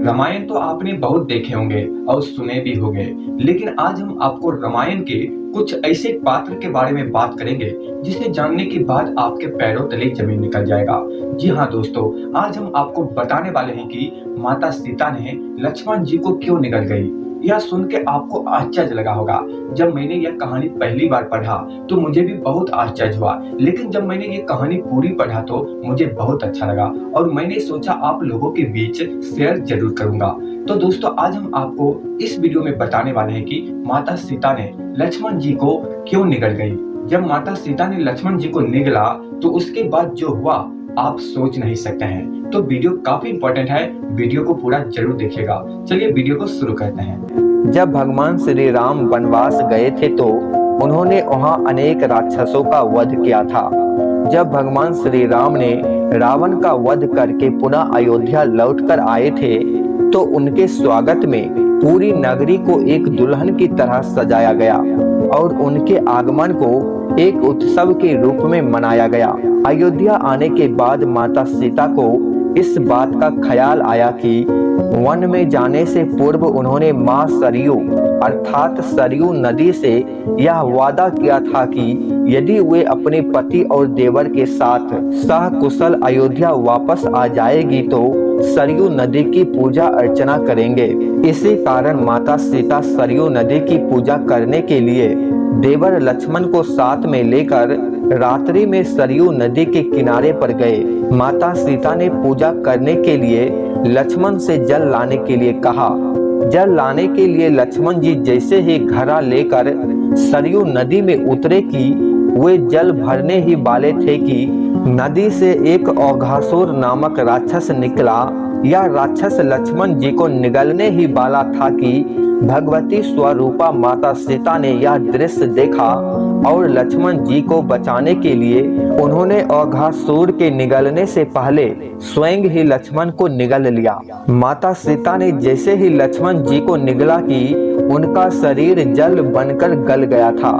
रामायण तो आपने बहुत देखे होंगे और सुने भी होंगे, लेकिन आज हम आपको रामायण के कुछ ऐसे पात्र के बारे में बात करेंगे जिसे जानने के बाद आपके पैरों तले जमीन निकल जाएगा। जी हाँ दोस्तों, आज हम आपको बताने वाले हैं कि माता सीता ने लक्ष्मण जी को क्यों निगल गई। यह सुन के आपको आश्चर्य लगा होगा। जब मैंने यह कहानी पहली बार पढ़ा तो मुझे भी बहुत आश्चर्य हुआ, लेकिन जब मैंने ये कहानी पूरी पढ़ा तो मुझे बहुत अच्छा लगा और मैंने सोचा आप लोगों के बीच शेयर जरूर करूंगा। तो दोस्तों, आज हम आपको इस वीडियो में बताने वाले हैं कि माता सीता ने लक्ष्मण जी को क्यों निगल गई। जब माता सीता ने लक्ष्मण जी को निगला तो उसके बाद जो हुआ आप सोच नहीं सकते हैं। तो वीडियो काफी इंपॉर्टेंट है, वीडियो को पूरा जरूर देखिएगा। चलिए वीडियो को शुरू करते हैं। जब भगवान श्री राम वनवास गए थे तो उन्होंने वहां अनेक राक्षसों का वध किया था। जब भगवान श्री राम ने रावण का वध करके पुनः अयोध्या लौटकर आए थे तो उनके स्वागत में पूरी नगरी को एक दुल्हन की तरह सजाया गया और उनके आगमन को एक उत्सव के रूप में मनाया गया। अयोध्या आने के बाद माता सीता को इस बात का ख्याल आया कि वन में जाने से पूर्व उन्होंने मां सरयू अर्थात सरयू नदी से यह वादा किया था कि यदि वे अपने पति और देवर के साथ सकुशल अयोध्या वापस आ जाएगी तो सरयू नदी की पूजा अर्चना करेंगे। इसी कारण माता सीता सरयू नदी की पूजा करने के लिए देवर लक्ष्मण को साथ में लेकर रात्रि में सरयू नदी के किनारे पर गए। माता सीता ने पूजा करने के लिए लक्ष्मण से जल लाने के लिए कहा। जल लाने के लिए लक्ष्मण जी जैसे ही घड़ा लेकर सरयू नदी में उतरे कि वे जल भरने ही वाले थे कि नदी से एक औघासुर नामक राक्षस निकला। यह राक्षस लक्ष्मण जी को निगलने ही वाला था कि भगवती स्वरूपा माता सीता ने यह दृश्य देखा और लक्ष्मण जी को बचाने के लिए उन्होंने औघासुर के निगलने से पहले स्वयं ही लक्ष्मण को निगल लिया। माता सीता ने जैसे ही लक्ष्मण जी को निगला कि उनका शरीर जल बनकर गल गया था।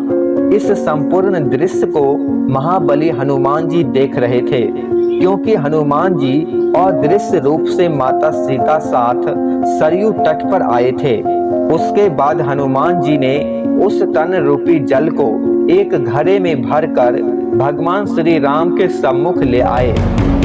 इस संपूर्ण दृश्य को महाबली हनुमान जी देख रहे थे, क्योंकि हनुमान जी अदृश्य रूप से माता सीता साथ सरयू तट पर आए थे। उसके बाद हनुमान जी ने उस तन रूपी जल को एक घड़े में भरकर भगवान श्री राम के सम्मुख ले आए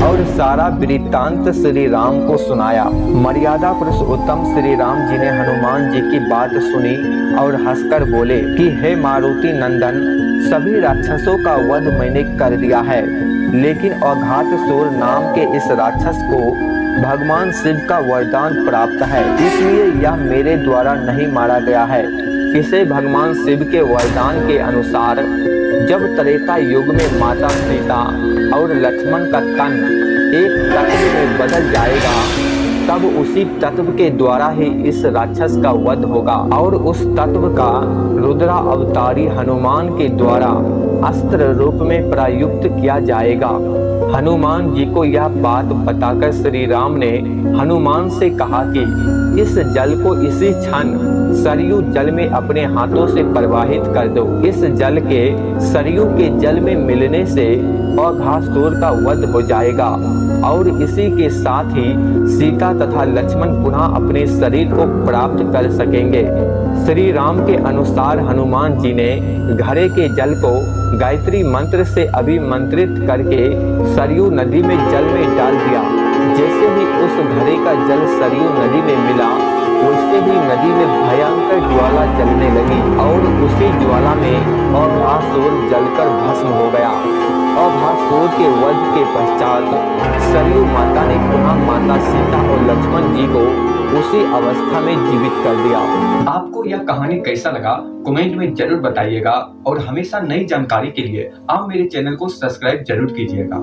और सारा वृत्तांत श्री राम को सुनाया। मर्यादा पुरुषोत्तम श्री राम जी ने हनुमान जी की बात सुनी और हंसकर बोले कि हे मारुति नंदन, सभी राक्षसों का वध मैंने कर दिया है, लेकिन अघातसुर नाम के इस राक्षस को भगवान शिव का वरदान प्राप्त है, इसलिए यह मेरे द्वारा नहीं मारा गया है। इसे भगवान शिव के वरदान के अनुसार जब त्रेता युग में माता सीता और लक्ष्मण का तन एक तत्व में बदल जाएगा तब उसी तत्व के द्वारा ही इस राक्षस का वध होगा और उस तत्व का रुद्रा अवतारी हनुमान के द्वारा अस्त्र रूप में प्रयुक्त किया जाएगा। हनुमान जी को यह बात बताकर श्री राम ने हनुमान से कहा कि इस जल को इसी क्षण सरयू जल में अपने हाथों से प्रवाहित कर दो। इस जल के सरयू के जल में मिलने से औघासुर का वध हो जाएगा और इसी के साथ ही सीता तथा लक्ष्मण पुनः अपने शरीर को प्राप्त कर सकेंगे। श्री राम के अनुसार हनुमान जी ने घड़े के जल को गायत्री मंत्र से अभिमंत्रित करके सरयू नदी में जल में डाल दिया। जैसे ही उस घड़े का जल सरयू नदी में मिला वैसे ही नदी में भयंकर ज्वाला जलने लगी और उसी ज्वाला में औघासुर जलकर भस्म हो गया। औघासुर के वध के पश्चात सरयू माता ने पुनः माता सीता और लक्ष्मण जी को उसी अवस्था में जीवित कर दिया। आपको यह कहानी कैसा लगा कमेंट में जरूर बताइएगा और हमेशा नई जानकारी के लिए आप मेरे चैनल को सब्सक्राइब जरूर कीजिएगा।